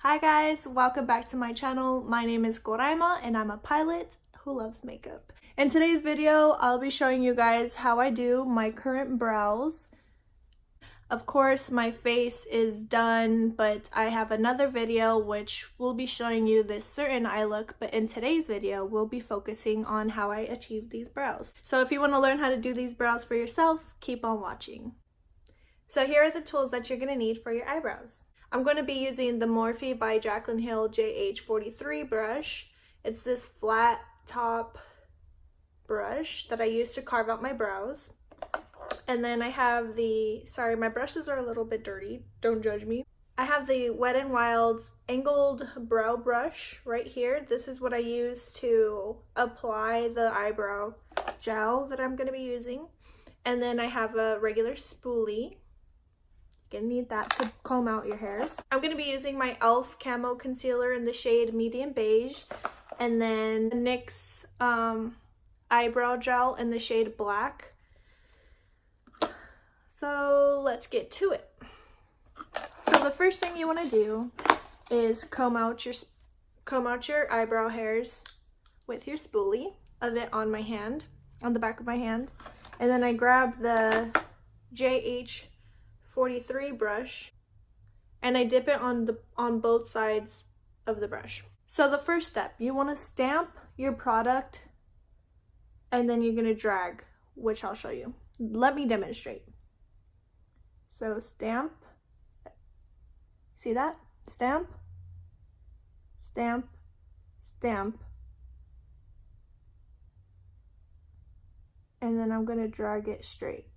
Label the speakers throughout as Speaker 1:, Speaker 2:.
Speaker 1: Hi guys, welcome back to my channel. My name is Coraima and I'm a pilot who loves makeup. In today's video, I'll be showing you guys how I do my current brows. Of course, my face is done, but I have another video which will be showing you this certain eye look, but in today's video, we'll be focusing on how I achieve these brows. So if you want to learn how to do these brows for yourself, keep on watching. So here are the tools that you're going to need for your eyebrows. I'm going to be using the Morphe by Jaclyn Hill JH43 brush. It's this flat top brush that I use to carve out my brows. And then I have the, sorry, my brushes are a little bit dirty, don't judge me. I have the Wet n Wild's angled brow brush right here. This is what I use to apply the eyebrow gel that I'm going to be using. And then I have a regular spoolie. Gonna need that to comb out your hairs. I'm gonna be using my e.l.f. Camo Concealer in the shade Medium Beige, and then NYX Eyebrow Gel in the shade Black. So let's get to it. So the first thing you want to do is comb out your eyebrow hairs with your spoolie of it on my hand, on the back of my hand, and then I grab the JH43 brush and I dip it on both sides of the brush. So the first step, you want to stamp your product and then you're going to drag, which I'll show you. Let me demonstrate. So stamp, see that? Stamp, stamp, stamp, and then I'm going to drag it straight.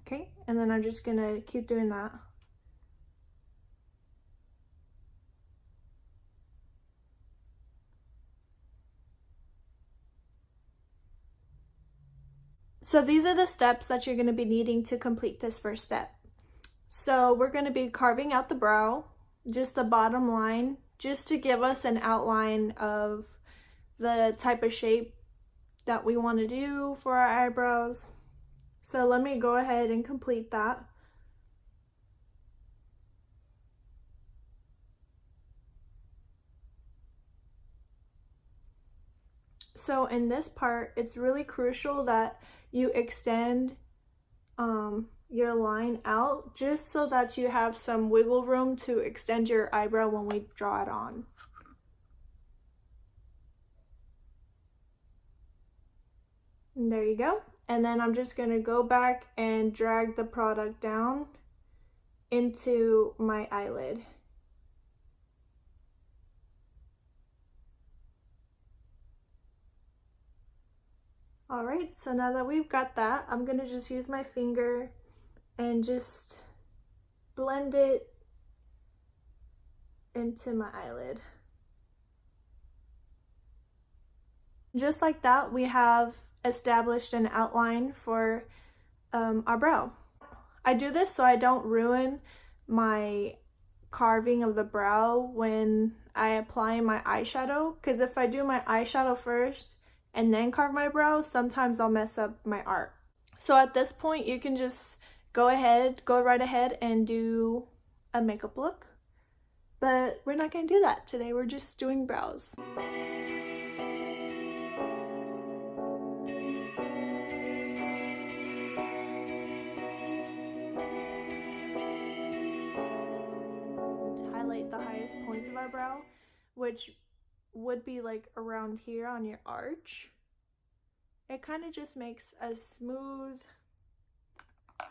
Speaker 1: Okay, and then I'm just gonna keep doing that. So these are the steps that you're gonna be needing to complete this first step. So we're gonna be carving out the brow, just the bottom line, just to give us an outline of the type of shape that we want to do for our eyebrows. So let me go ahead and complete that. So in this part, it's really crucial that you extend your line out just so that you have some wiggle room to extend your eyebrow when we draw it on. And there you go. And then I'm just going to go back and drag the product down into my eyelid. Alright, so now that we've got that, I'm going to just use my finger and just blend it into my eyelid. Just like that, we have established an outline for our brow. I do this so I don't ruin my carving of the brow when I apply my eyeshadow, because if I do my eyeshadow first and then carve my brow, sometimes I'll mess up my art. So at this point you can just go right ahead and do a makeup look, but we're not going to do that today. We're just doing brows. The highest points of our brow, which would be like around here on your arch. It kind of just makes a smooth,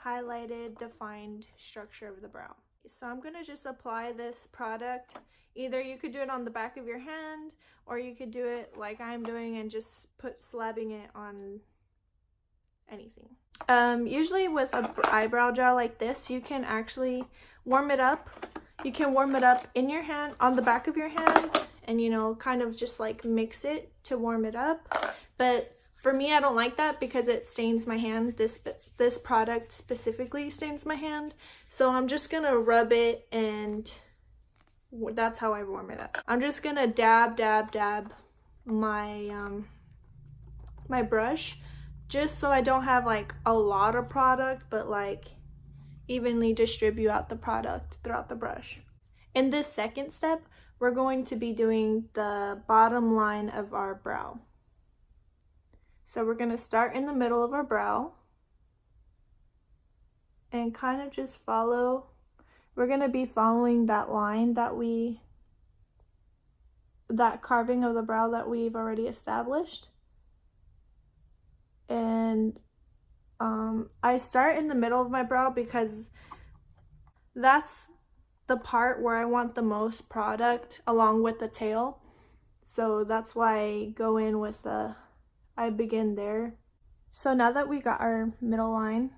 Speaker 1: highlighted, defined structure of the brow. So I'm going to just apply this product. Either you could do it on the back of your hand, or you could do it like I'm doing and just slabbing it on anything. Usually with an eyebrow gel like this, you can actually warm it up. You can warm it up in your hand, on the back of your hand, and you know, kind of just like mix it to warm it up. But for me, I don't like that because it stains my hand. This product specifically stains my hand. So I'm just gonna rub it, and that's how I warm it up. I'm just gonna dab my my brush, just so I don't have like a lot of product, but like evenly distribute out the product throughout the brush. In this second step, we're going to be doing the bottom line of our brow. So we're going to start in the middle of our brow and kind of just follow. We're going to be following that line that carving of the brow that we've already established. And I start in the middle of my brow because that's the part where I want the most product along with the tail. So that's why I go in with I begin there. So now that we got our middle line,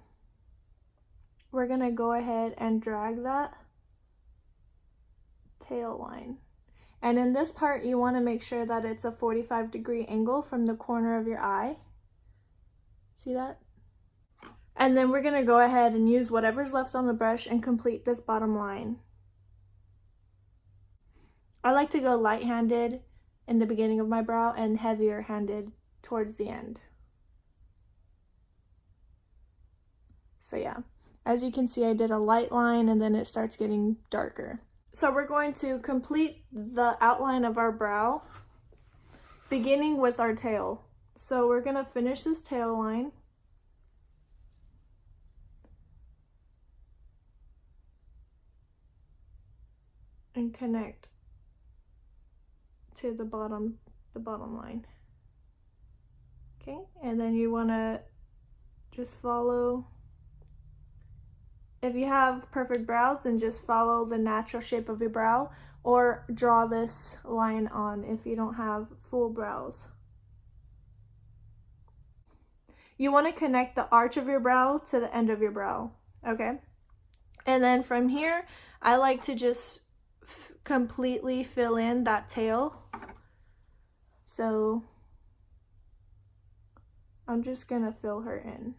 Speaker 1: we're gonna go ahead and drag that tail line. And in this part, you want to make sure that it's a 45-degree angle from the corner of your eye. See that? And then we're gonna go ahead and use whatever's left on the brush and complete this bottom line. I like to go light-handed in the beginning of my brow and heavier-handed towards the end. So yeah, as you can see, I did a light line and then it starts getting darker. So we're going to complete the outline of our brow, beginning with our tail. So we're gonna finish this tail line. And connect to the bottom line. Okay, and then you want to just follow. If you have perfect brows, then just follow the natural shape of your brow, or draw this line on if you don't have full brows. You want to connect the arch of your brow to the end of your brow, okay? And then from here, I like to just completely fill in that tail. So I'm just gonna fill her in.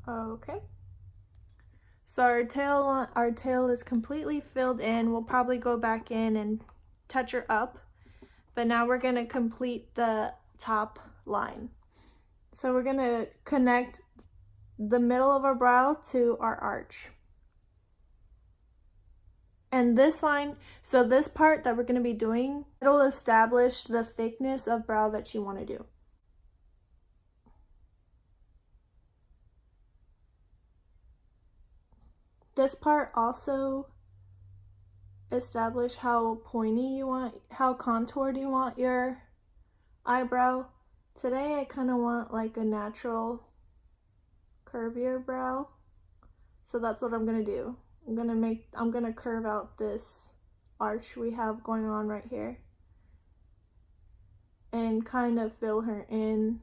Speaker 1: Okay. So our tail is completely filled in. We'll probably go back in and touch her up. But now we're gonna complete the top line. So we're gonna connect the middle of our brow to our arch. And this line, so this part that we're gonna be doing, it'll establish the thickness of brow that you wanna do. This part also establish how pointy you want, how contoured you want your eyebrow. Today I kind of want like a natural curvier brow. So that's what I'm gonna do. I'm gonna curve out this arch we have going on right here and kind of fill her in.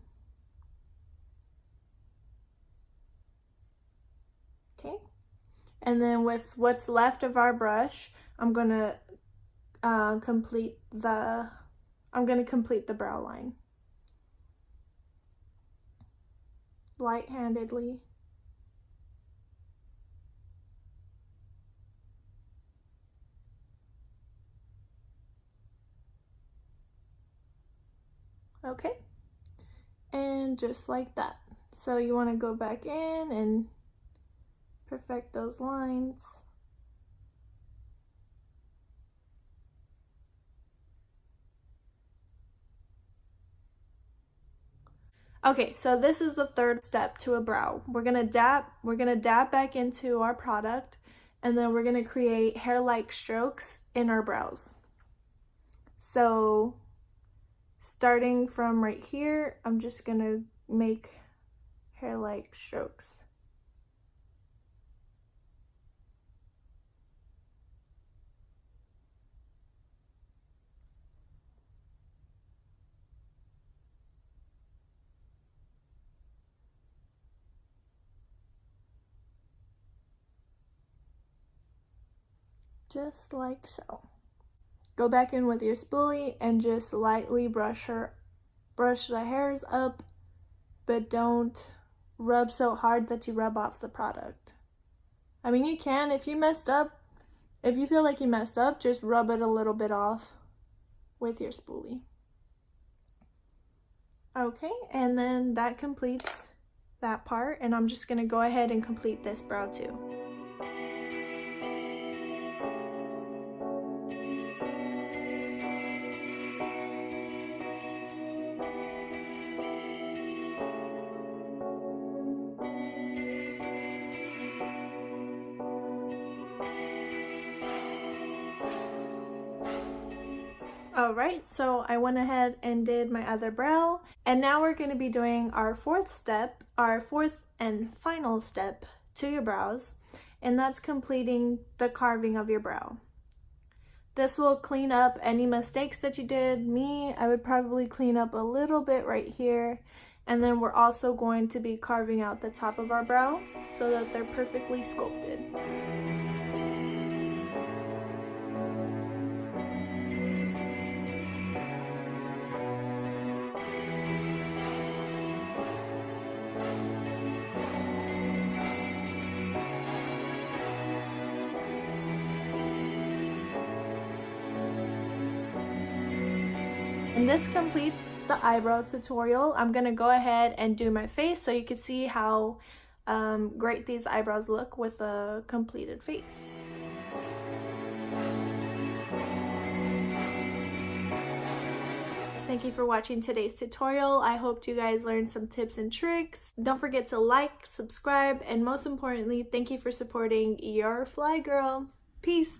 Speaker 1: Okay. And then with what's left of our brush, I'm gonna complete the brow line. Light-handedly. Okay. And just like that. So you want to go back in and perfect those lines. Okay, so this is the third step to a brow. We're gonna dab back into our product, and then we're gonna create hair-like strokes in our brows. So starting from right here, I'm just gonna make hair-like strokes. Just like so. Go back in with your spoolie and just lightly brush the hairs up, but don't rub so hard that you rub off the product. I mean, you can, if you feel like you messed up, just rub it a little bit off with your spoolie. Okay, and then that completes that part, and I'm just gonna go ahead and complete this brow too. Alright, so I went ahead and did my other brow, and now we're going to be doing our fourth and final step to your brows, and that's completing the carving of your brow. This will clean up any mistakes that you did. I would probably clean up a little bit right here, and then we're also going to be carving out the top of our brow so that they're perfectly sculpted. And this completes the eyebrow tutorial. I'm gonna go ahead and do my face so you can see how great these eyebrows look with a completed face. Thank you for watching today's tutorial. I hope you guys learned some tips and tricks. Don't forget to like, subscribe, and most importantly, thank you for supporting your fly girl. Peace.